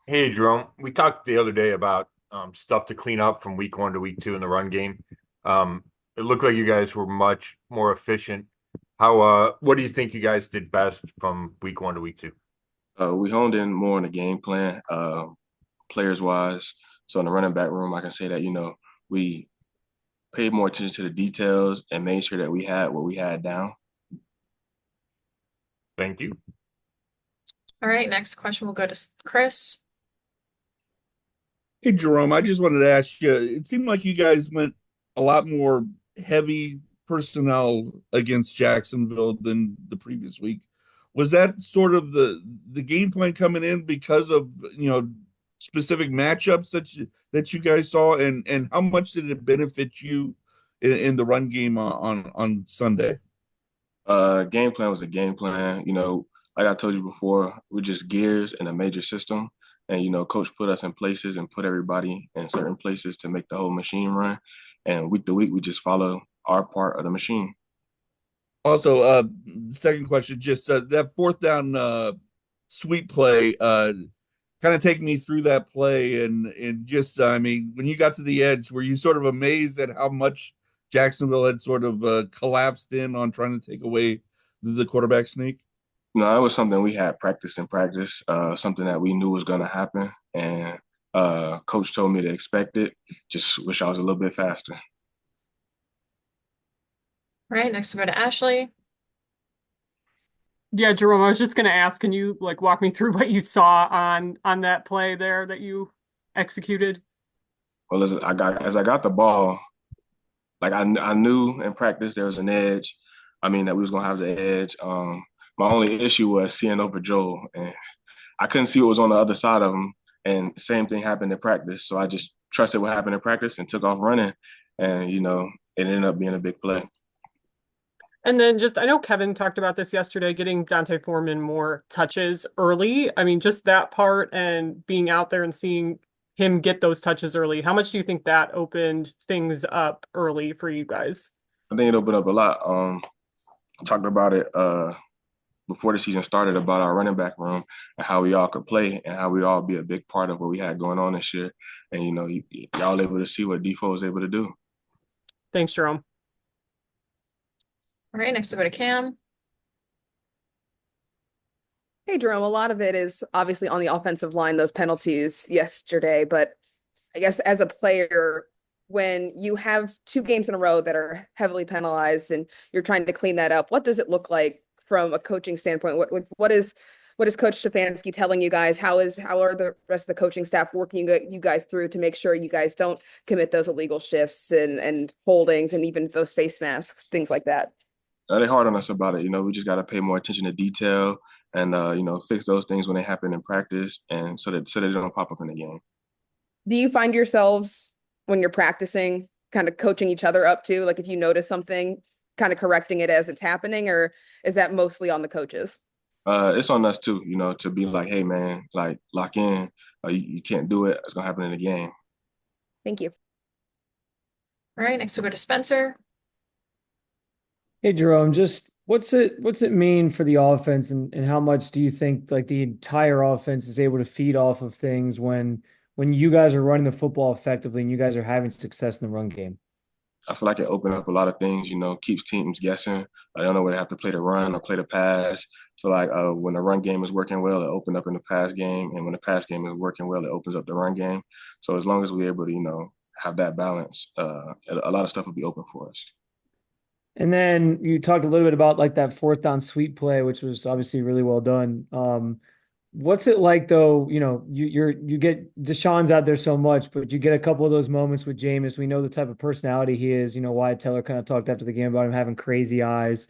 Hey, Jerome. We talked the other day about stuff to clean up from week one to week two in the run game. Um, it looked like you guys were much more efficient. What do you think you guys did best from week one to week two? We honed in more on the game plan, players wise. So in the running back room, I can say that, we paid more attention to the details and made sure that we had what we had down. Thank you. All right, next question will go to Chris. Hey, Jerome, I just wanted to ask you, it seemed like you guys went a lot more heavy personnel against Jacksonville than the previous week. Was that sort of the game plan coming in because of, specific matchups that you guys saw, and how much did it benefit you in the run game on Sunday? Game plan was a game plan. Like I told you before, we're just gears in a major system. And, coach put us in places and put everybody in certain places to make the whole machine run. And week to week, we just follow our part of the machine. Also, second question, just that fourth down sweep play, kind of take me through that play and just I mean, when you got to the edge, were you sort of amazed at how much Jacksonville had sort of collapsed in on trying to take away the quarterback sneak? No, it was something we had practiced in practice, something that we knew was going to happen. And coach told me to expect it. Just wish I was a little bit faster. All right, next we'll go to Ashley. Yeah, Jerome, I was just gonna ask, can you like walk me through what you saw on that play there that you executed? Well, as I got the ball, like I knew in practice there was an edge. I mean that we was gonna have the edge. My only issue was seeing over Joel, and I couldn't see what was on the other side of him. And same thing happened in practice, so I just trusted what happened in practice and took off running, and it ended up being a big play. And then just I know Kevin talked about this yesterday, getting Dante Foreman more touches early. I mean, just that part and being out there and seeing him get those touches early. How much do you think that opened things up early for you guys? I think it opened up a lot. I talked about it before the season started about our running back room and how we all could play and how we all be a big part of what we had going on this year. And y'all able to see what Defoe was able to do. Thanks, Jerome. All right, next we'll go to Cam. Hey, Jerome, a lot of it is obviously on the offensive line, those penalties yesterday. But I guess as a player, when you have two games in a row that are heavily penalized and you're trying to clean that up, what does it look like from a coaching standpoint? What is Coach Stefanski telling you guys? How are the rest of the coaching staff working you guys through to make sure you guys don't commit those illegal shifts and holdings and even those face masks, things like that? They hard on us about it. We just got to pay more attention to detail and fix those things when they happen in practice, and so that they don't pop up in the game. Do you find yourselves when you're practicing kind of coaching each other up too? Like if you notice something, kind of correcting it as it's happening, or is that mostly on the coaches? It's on us too, to be like, hey man, like lock in. You can't do it. It's gonna happen in the game. Thank you. All right, next we'll go to Spencer. Hey Jerome, just what's it mean for the offense and how much do you think like the entire offense is able to feed off of things when you guys are running the football effectively and you guys are having success in the run game? I feel like it opened up a lot of things, keeps teams guessing. I don't know whether they have to play the run or play the pass. I feel like when the run game is working well, it opened up in the pass game. And when the pass game is working well, it opens up the run game. So as long as we're able to, have that balance, a lot of stuff will be open for us. And then you talked a little bit about like that fourth down sweep play, which was obviously really well done. What's it like though? You get Deshaun's out there so much, but you get a couple of those moments with Jameis. We know the type of personality he is. Wyatt Teller kind of talked after the game about him having crazy eyes.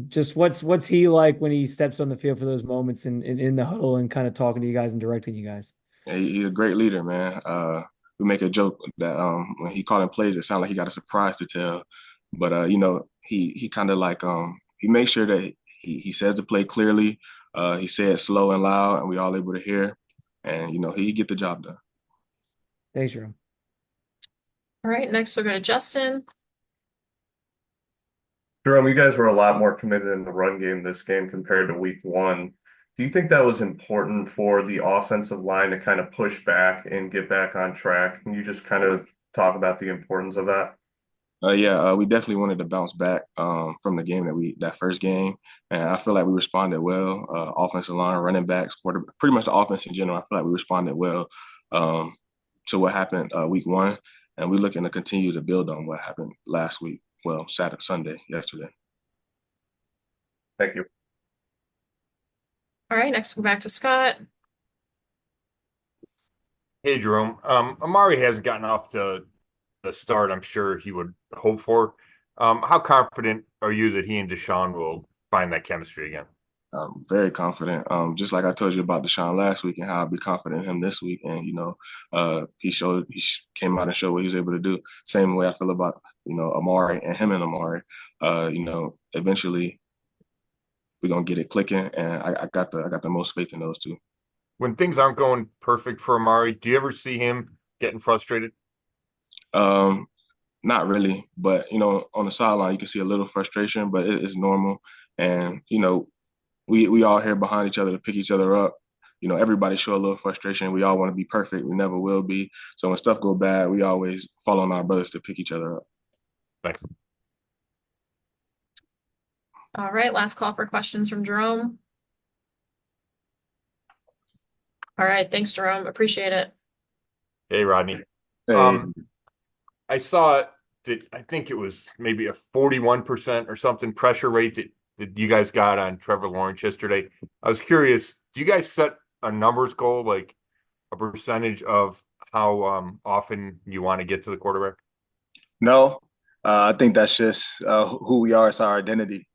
Just what's he like when he steps on the field for those moments and in the huddle and kind of talking to you guys and directing you guys? He's a great leader, man. We make a joke that when he calling plays, it sounds like he got a surprise to tell. But he kind of like he makes sure that he says the play clearly. He said slow and loud, and we all able to hear. And he get the job done. Thanks, Jerome. All right, next we'll go to Justin. Jerome, you guys were a lot more committed in the run game this game compared to week one. Do you think that was important for the offensive line to kind of push back and get back on track? Can you just kind of talk about the importance of that? Yeah, we definitely wanted to bounce back from the game that first game, and I feel like we responded well. Offensive line, running backs, pretty much the offense in general. I feel like we responded well um, to what happened week one, and we're looking to continue to build on what happened last week. Well, yesterday. Thank you. All right, next we'll go back to Scott. Hey, Jerome. Amari hasn't gotten off to the start I'm sure he would hope for. How confident are you that he and Deshaun will find that chemistry again? I'm very confident. Just like I told you about Deshaun last week and how I'd be confident in him this week. And, came out and showed what he was able to do. Same way I feel about, Amari and him and Amari. Eventually we're going to get it clicking. And I got the most faith in those two. When things aren't going perfect for Amari, do you ever see him getting frustrated? Um, Not really, but, on the sideline, you can see a little frustration, but it's normal. And, we all here behind each other to pick each other up. Everybody show a little frustration. We all want to be perfect. We never will be. So when stuff go bad, we always fall on our brothers to pick each other up. Thanks. All right, last call for questions from Jerome. All right, thanks, Jerome. Appreciate it. Hey, Rodney. Hey, I saw that I think it was maybe a 41% or something pressure rate that you guys got on Trevor Lawrence yesterday. I was curious, do you guys set a numbers goal, like a percentage of how often you want to get to the quarterback? no, I think that's just who we are. It's our identity.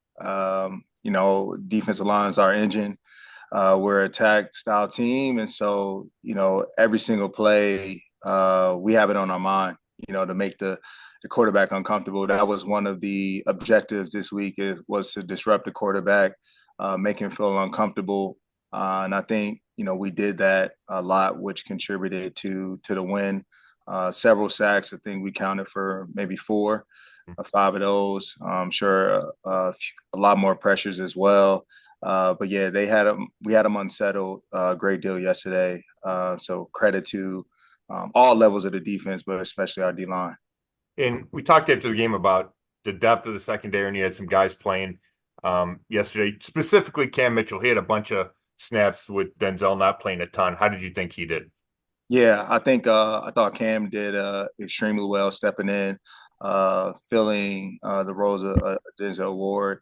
Defensive line is our engine. We're an attack style team. And so, every single play, we have it on our mind, to make the quarterback uncomfortable. That was one of the objectives this week was to disrupt the quarterback, make him feel uncomfortable. And I think, we did that a lot, which contributed to the win. Several sacks. I think we counted for maybe four or five of those. I'm sure a lot more pressures as well. But yeah, we had them unsettled a great deal yesterday. So credit to all levels of the defense, but especially our D line. And we talked after the game about the depth of the secondary, and you had some guys playing yesterday. Specifically, Cam Mitchell. He had a bunch of snaps with Denzel not playing a ton. How did you think he did? Yeah, I thought Cam did extremely well stepping in, filling the roles of Denzel Ward.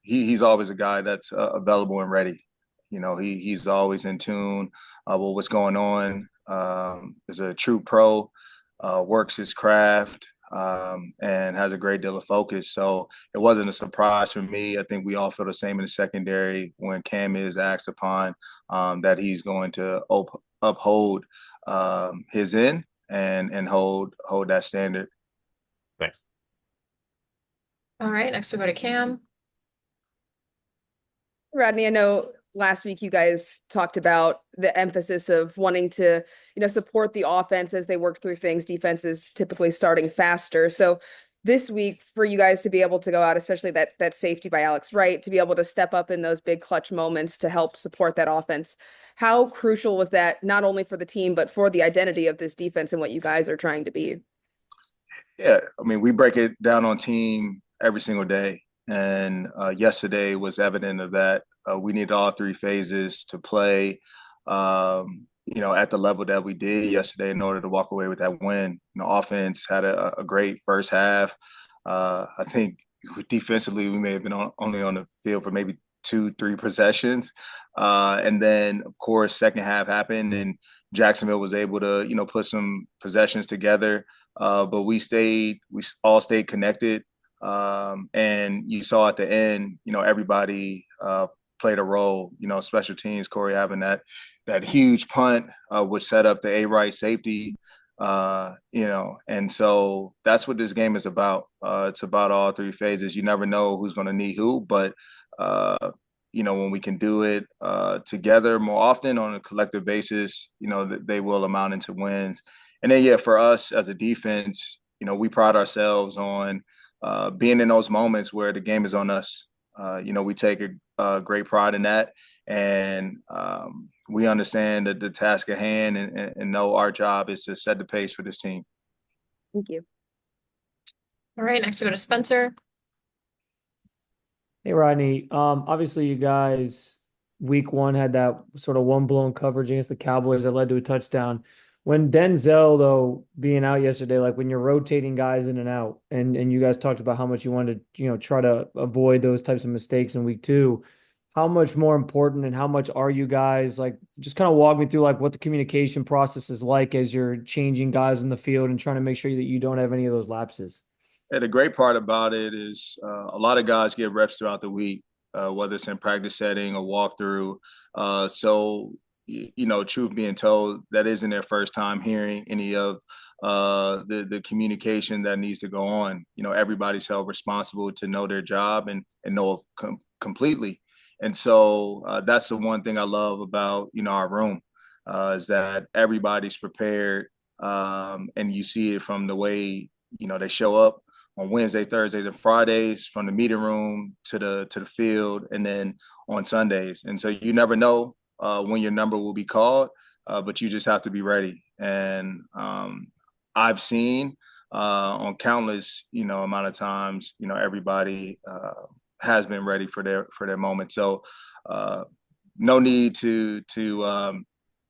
He's always a guy that's available and ready. He's always in tune with what's going on. Is a true pro, works his craft, and has a great deal of focus. So it wasn't a surprise for me. I think we all feel the same in the secondary when Cam is asked upon that he's going to uphold his end and hold that standard. Thanks. All right, next we'll go to Cam. Rodney, I know last week you guys talked about the emphasis of wanting to, support the offense as they work through things. Defense is typically starting faster. So this week for you guys to be able to go out, especially that safety by Alex Wright, to be able to step up in those big clutch moments to help support that offense. How crucial was that not only for the team, but for the identity of this defense and what you guys are trying to be? Yeah, I mean, we break it down on team every single day. And yesterday was evident of that. We need all three phases to play, at the level that we did yesterday in order to walk away with that win. Offense had a great first half. I think defensively we may have been only on the field for maybe 2-3 possessions. And then, of course, second half happened and Jacksonville was able to, put some possessions together. But we all stayed connected. And you saw at the end, everybody played a role, special teams, Corey having that huge punt, which set up the A-right safety, and so that's what this game is about. It's about all three phases. You never know who's going to need who, but, when we can do it together more often on a collective basis, they will amount into wins. And then, yeah, for us as a defense, we pride ourselves on being in those moments where the game is on us. We take great pride in that. And we understand the task at hand and know our job is to set the pace for this team. Thank you. All right, next we go to Spencer. Hey, Rodney. Obviously you guys week one had that sort of one blown coverage against the Cowboys that led to a touchdown. When Denzel, though, being out yesterday, like when you're rotating guys in and out, and you guys talked about how much you wanted to, try to avoid those types of mistakes in week two, how much more important and how much are you guys like just kind of walk me through like what the communication process is like as you're changing guys in the field and trying to make sure that you don't have any of those lapses? Yeah, the great part about it is a lot of guys get reps throughout the week, whether it's in practice setting or walkthrough. Truth being told, that isn't their first time hearing any of the communication that needs to go on. Everybody's held responsible to know their job and know completely. And so that's the one thing I love about, our room is that everybody's prepared. And you see it from the way, they show up on Wednesday, Thursdays, and Fridays, from the meeting room to the field, and then on Sundays. And so you never know when your number will be called, but you just have to be ready. And I've seen on countless, amount of times, everybody has been ready for their moment. So no need to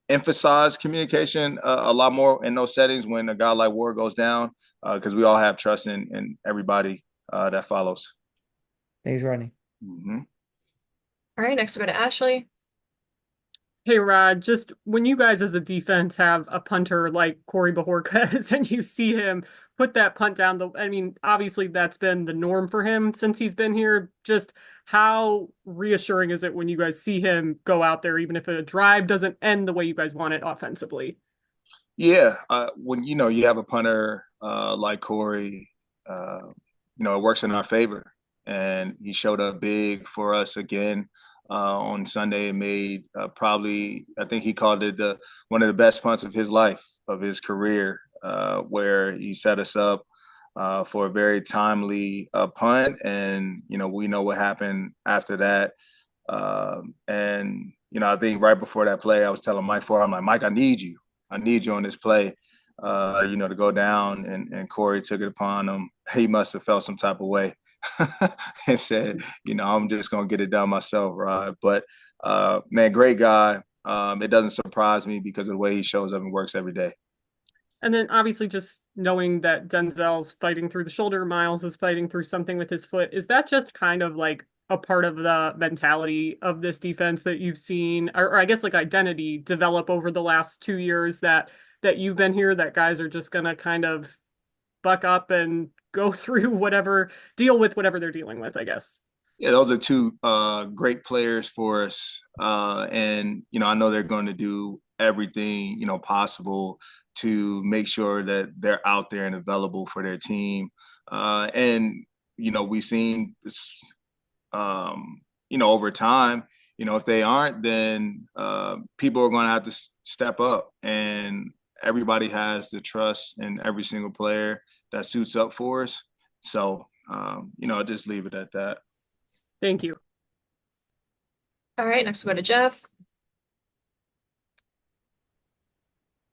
emphasize communication a lot more in those settings when a guy like Ward goes down, because we all have trust in everybody that follows. Thanks, Rodney. Mm-hmm. All right, next we go to Ashley. Hey, Rod, just when you guys as a defense have a punter like Corey Bajorquez and you see him put that punt down, obviously that's been the norm for him since he's been here. Just how reassuring is it when you guys see him go out there, even if a drive doesn't end the way you guys want it offensively? Yeah, when you have a punter like Corey, it works in our favor, and he showed up big for us again on Sunday and made probably, I think he called it one of the best punts of his life, of his career, where he set us up for a very timely punt, and we know what happened after that. I think right before that play, I was telling Mike Ford, I'm like, Mike, I need you on this play, to go down, and Corey took it upon him. He must have felt some type of way and said, I'm just going to get it done myself, Rod. But, man, great guy. It doesn't surprise me because of the way he shows up and works every day. And then obviously just knowing that Denzel's fighting through the shoulder, Miles is fighting through something with his foot. Is that just kind of like a part of the mentality of this defense that you've seen, or I guess like identity develop over the last 2 years that you've been here, that guys are just going to kind of buck up and go through deal with whatever they're dealing with, I guess? Yeah, those are two great players for us. And I know they're going to do everything, possible to make sure that they're out there and available for their team. We've seen this, over time, if they aren't, then people are going to have to step up, and everybody has the trust in every single player that suits up for us. So, I'll just leave it at that. Thank you. All right, next we go to Jeff.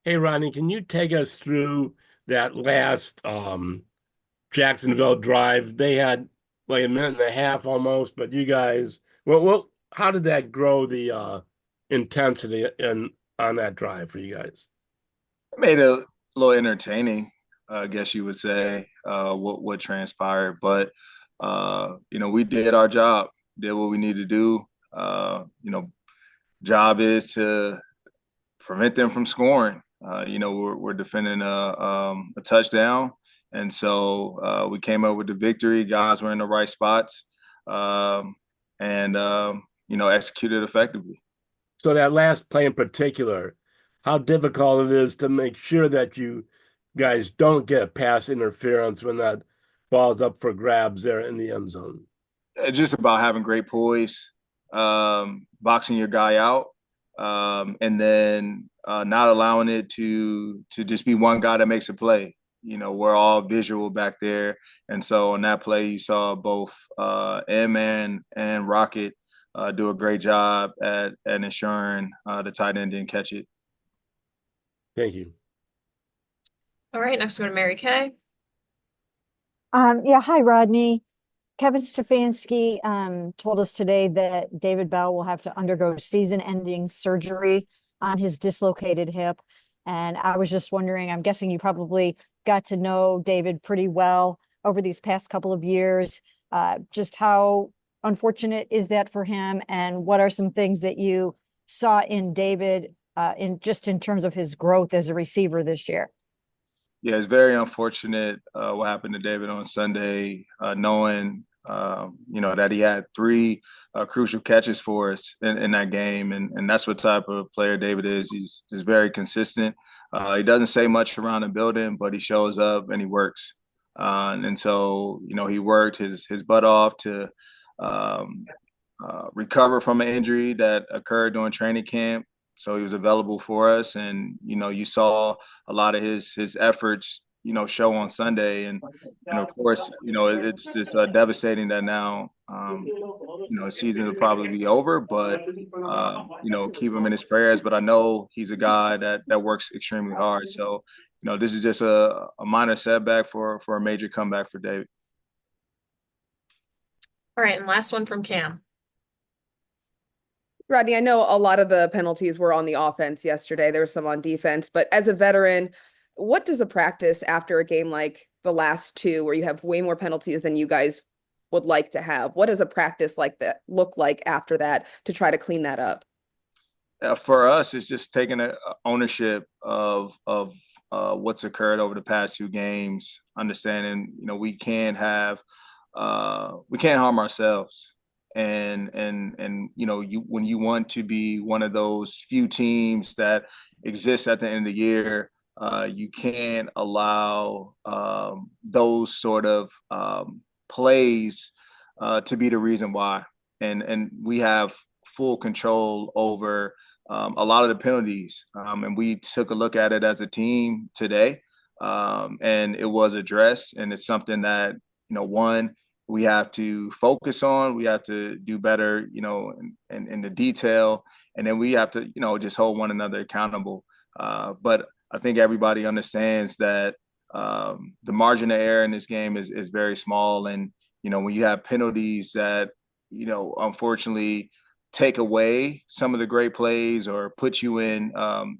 Hey, Rodney, can you take us through that last Jacksonville drive? They had like a minute and a half almost, but you guys, how did that grow the intensity on that drive for you guys? It made it a little entertaining, I guess you would say, what transpired. But, we did our job, did what we need to do. Job is to prevent them from scoring. We're defending a touchdown. And so we came up with the victory. Guys were in the right spots, and executed effectively. So that last play in particular, how difficult it is to make sure that you guys don't get pass interference when that ball's up for grabs there in the end zone. It's just about having great poise, boxing your guy out, and then not allowing it to just be one guy that makes a play. We're all visual back there. And so on that play, you saw both M and Rocket do a great job at ensuring the tight end didn't catch it. Thank you. All right, next we go to Mary Kay. Yeah, hi, Rodney. Kevin Stefanski told us today that David Bell will have to undergo season-ending surgery on his dislocated hip. And I was just wondering, I'm guessing you probably got to know David pretty well over these past couple of years. Just how unfortunate is that for him? And what are some things that you saw in David in terms of his growth as a receiver this year? Yeah, it's very unfortunate what happened to David on Sunday, knowing that he had three crucial catches for us in that game, and that's what type of player David is. He's very consistent. He doesn't say much around the building, but he shows up and he works. And so he worked his butt off to recover from an injury that occurred during training camp. So he was available for us, and you saw a lot of his efforts show on Sunday, and of course it's just devastating that now his season will probably be over, but keep him in his prayers. But I know he's a guy that works extremely hard, so this is just a minor setback for a major comeback for David. All right, and last one from Cam. Rodney, I know a lot of the penalties were on the offense yesterday. There was some on defense, but as a veteran, what does a practice after a game like the last two, where you have way more penalties than you guys would like to have, what does a practice like that look like after that to try to clean that up? For us, it's just taking ownership of what's occurred over the past two games, understanding we can't harm ourselves. And when you want to be one of those few teams that exists at the end of the year, you can't allow those sort of plays to be the reason why. And we have full control over a lot of the penalties, and we took a look at it as a team today, and it was addressed, and it's something that one, we have to focus on. We have to do better, in the detail, and then we have to, just hold one another accountable. But I think everybody understands that the margin of error in this game is very small, and when you have penalties that unfortunately take away some of the great plays or put you in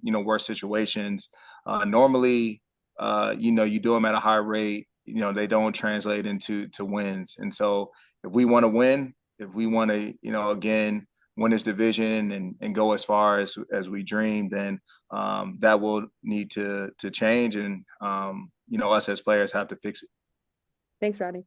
worse situations. Normally, you do them at a high rate. They don't translate into wins. And so if we want to win, if we want to, again, win this division and go as far as we dream, then that will need to change. And, us as players have to fix it. Thanks, Rodney.